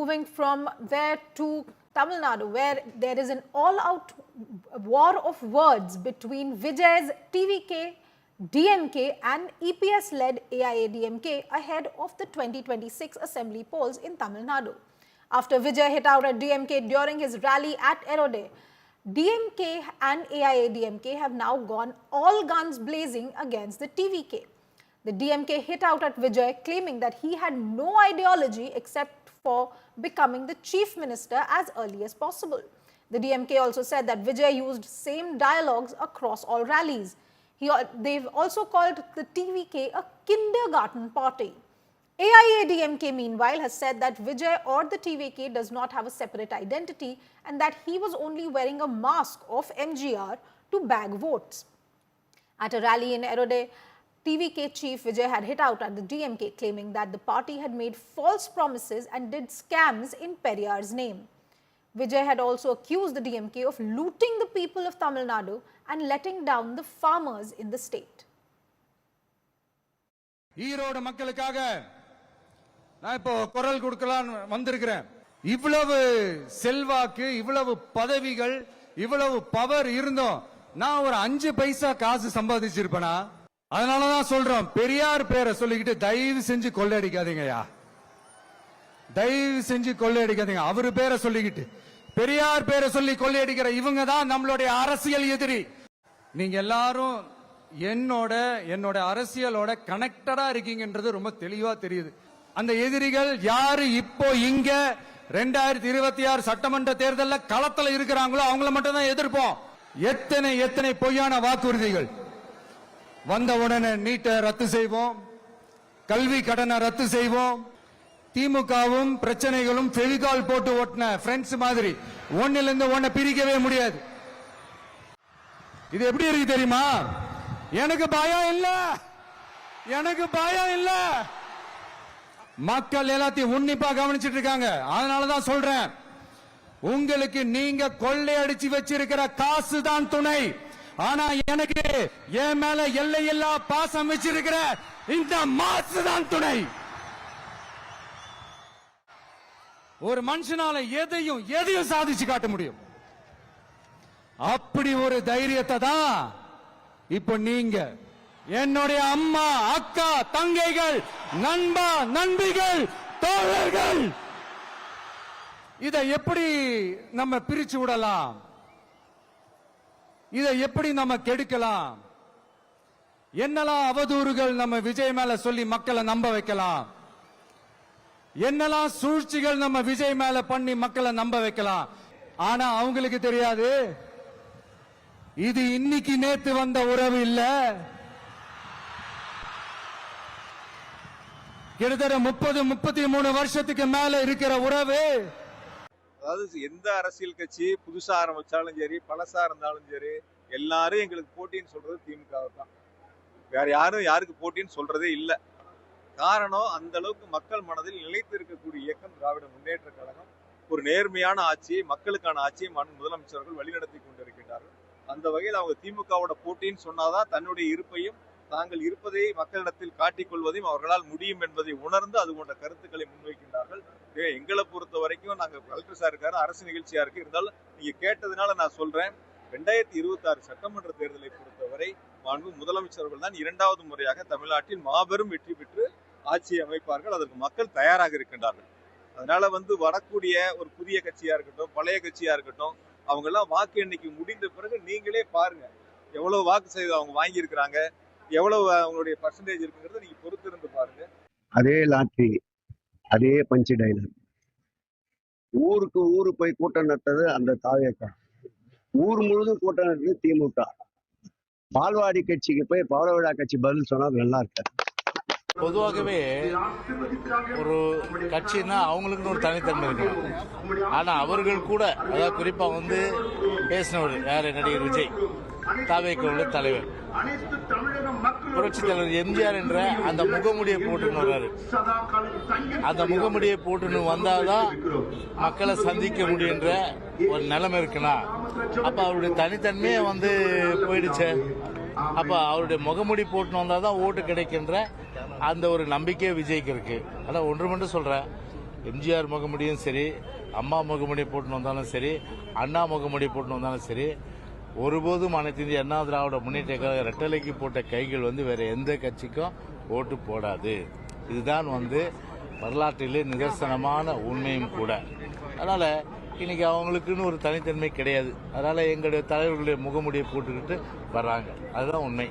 moving from there to Tamil Nadu, where there is an all-out war of words between Vijay's TVK, DMK and EPS-led AIADMK ahead of the 2026 assembly polls in Tamil Nadu. After Vijay hit out at DMK during his rally at Erode, DMK and AIADMK have now gone all guns blazing against the TVK. The DMK hit out at Vijay, claiming that he had no ideology except for becoming the chief minister as early as possible. The DMK also said that Vijay used same dialogues across all rallies. They've also called the TVK a kindergarten party. AIADMK, meanwhile, has said that Vijay or the TVK does not have a separate identity and that he was only wearing a mask of MGR to bag votes. At a rally in Erode, TVK chief Vijay had hit out at the DMK, claiming that the party had made false promises and did scams in Periyar's name. Vijay had also accused the DMK of looting the people of Tamil Nadu and letting down the farmers in the state. Erode மக்களுக்காக நான் இப்போ குரல் கொடுக்கலாம் வந்திருக்கிறேன். இவ்வளவு செல்வாக்கு, இவ்வளவு பதவிகள், இவ்வளவு பவர் இருந்தோம் நான் ஒரு 5 பைசா காசு சம்பாதிச்சிருப்பேனா? அதனாலதான் சொல்றோம், பெரியார் பேரை சொல்லிக்கிட்டு தயவு செஞ்சு கொள்ளையடிக்காதீங்கயா, தயவு செஞ்சு கொள்ளையடிக்காதீங்க. அவரு பேரை சொல்லிக்கிட்டு பெரியார் பேரை சொல்லி கொள்ளையடிக்கிற இவங்க தான் நம்மளுடைய அரசியல் எதிரி. நீங்க எல்லாரும் என்னோட அரசியலோட கனெக்டடா இருக்கீங்கன்றது ரொம்ப தெளிவா தெரியுது. அந்த எதிரிகள் யாரு இப்போ இங்க 2026 சட்டமன்ற தேர்தலில் களத்துல இருக்கிறாங்களோ அவங்கள மட்டும் தான் எதிர்ப்போம். எத்தனை பொய்யான வாக்குறுதிகள். வந்த உடனே நீட்டை ரத்து செய்வோம், கல்வி கடனை ரத்து செய்வோம். திமுகவும் பிரச்சனைகளும் ஃபெவிகால் போட்டு ஓட்டின ஃப்ரெண்ட்ஸ் மாதிரி ஒன்னில இருந்து ஒன்ன பிரிக்கவே முடியாது. இது எப்படி இருக்கு தெரியுமா? எனக்கு பயம் இல்ல, எனக்கு பயம் இல்ல. மக்கள் எல்லாத்தையும் உன்னிப்பா கவனிச்சிட்டு இருக்காங்க. அதனாலதான் சொல்றேன், உங்களுக்கு நீங்க கொள்ளையடிச்சு வச்சிருக்கிற காசு தான் துணை. ஆனா எனக்கு என் மேல எல்லையில்லா பாசம் வச்சிருக்கிற இந்த மாசு தான் துணை. ஒரு மனுஷனால எதையும் சாதிச்சு காட்ட முடியும். அப்படி ஒரு தைரியத்தை தான் இப்ப நீங்க என்னுடைய அம்மா, அக்கா, தங்கைகள், நண்பா, நண்பிகள், தோழர்கள், இதை எப்படி நம்ம பிரிச்சு விடலாம், இதை எப்படி நம்ம கெடுக்கலாம், என்னெல்லாம் அவதூறுகள் நம்ம விஜய் மேல சொல்லி மக்களை நம்ப வைக்கலாம், என்னெல்லாம் சூழ்ச்சிகள் நம்ம விஜய் மேல பண்ணி மக்களை நம்ப வைக்கலாம். ஆனா அவங்களுக்கு தெரியாது, இது இன்னைக்கு நேத்து வந்த உறவு இல்ல. கிட்டத்தட்ட 30-33 வருஷத்துக்கு மேல இருக்கிற உறவு. அதாவது எந்த அரசியல் கட்சி புதுசா ஆரம்பிச்சாலும் சரி, பழசா இருந்தாலும் சரி, எல்லாரும் எங்களுக்கு போட்டின்னு சொல்றது திமுக தான். வேற யாருக்கு போட்டின்னு சொல்றதே இல்ல. காரணம், அந்த அளவுக்கு மக்கள் மனதில் நிலைத்து இருக்கக்கூடிய இயக்கம் திராவிட முன்னேற்ற கழகம். ஒரு நேர்மையான ஆட்சியை, மக்களுக்கான ஆட்சியை முதலமைச்சர்கள் வழிநடத்தி கொண்டிருக்கின்றார்கள். அந்த வகையில் அவங்க திமுகவோட போட்டின்னு சொன்னாதான் தன்னுடைய இருப்பையும் தாங்கள் இருப்பதை மக்களிடத்தில் காட்டிக் கொள்வதையும் அவர்களால் முடியும் என்பதை உணர்ந்து அது போன்ற கருத்துக்களை முன்வைக்கின்றார்கள். எங்களை பொறுத்த வரைக்கும் நாங்க கலெக்டர் சார் இருக்காரு, அரசு நிகழ்ச்சியா இருக்கு, இருந்தாலும் நீங்க கேட்டதுனால நான் சொல்றேன், 2026 சட்டமன்ற தேர்தலை பொறுத்தவரை மாண்பு முதலமைச்சர்கள் தான் 2வது முறையாக தமிழ்நாட்டில் மாபெரும் வெற்றி பெற்று ஆட்சியை அமைப்பார்கள். அதற்கு மக்கள் தயாராக இருக்கின்றார்கள். அதனால வரக்கூடிய ஒரு புதிய கட்சியா இருக்கட்டும், பழைய கட்சியா இருக்கட்டும், அவங்க எல்லாம் வாக்கு எண்ணிக்கை முடிந்த பிறகு நீங்களே பாருங்க எவ்வளவு வாக்கு சதவீதம் அவங்க வாங்கி இருக்கிறாங்க, எவ்வளவு அவங்களுடைய பர்சன்டேஜ் இருக்குங்கிறத நீங்க பொறுத்து இருந்து பாருங்க. அதே லாட்ரி, அதே பஞ்சு டைலர். ஊருக்கு ஊரு போய் கூட்டம் நடத்தது அந்த தாவேக்கா, ஊர் முழுதும் கூட்டம் நடத்தது திமுக. பால்வாடி கட்சிக்கு போய் பாலவிழா கட்சி பதில் சொன்னா நல்லா இருக்காது. பொதுவாகவே ஒரு கட்சின்னா அவங்களுக்குன்னு ஒரு தனித்தன்மை இருக்கு. ஆனா அவர்கள் கூட, அதாவது குறிப்பா பேசினவர் யாரு, நடிகர் விஜய், தாவேக்காவுள்ள தலைவர், புரட்சி தலைவர் எம்ஜிஆர் என்ற அந்த முகமுடியை போட்டுன்னு வர்றாரு. அந்த முகமுடியை போட்டுன்னு வந்தாதான் மக்களை சந்திக்க முடியுன்ற ஒரு நிலைமை இருக்குன்னா, அப்ப அவருடைய தனித்தன்மையே போயிடுச்சு. அப்ப அவருடைய முகமுடி போட்டுன்னு வந்தாதான் ஓட்டு கிடைக்கின்ற அந்த ஒரு நம்பிக்கை விஜய்க்கு இருக்கு. ஆனா ஒன்று மட்டும் சொல்றேன், எம்ஜிஆர் முகமுடியும் சரி, அம்மா முகமுடி போட்டுன்னு வந்தாலும் சரி, அண்ணா முகமுடி போட்டுன்னு வந்தாலும் சரி, ஒருபோதும் அனைத்து இந்திய அண்ணா திராவிட முன்னேற்ற கழக ரெட்டலைக்கு போட்ட கைகள் வேற எந்த கட்சிக்கும் ஓட்டு போடாது. இதுதான் வரலாற்றிலே நிதர்சனமான உண்மையும் கூட. அதனால இன்னைக்கு அவங்களுக்குன்னு ஒரு தனித்தன்மை கிடையாது. அதனால எங்களுடைய தலைவர்களுடைய முகமுடியை போட்டுக்கிட்டு வர்றாங்க. அதுதான் உண்மை.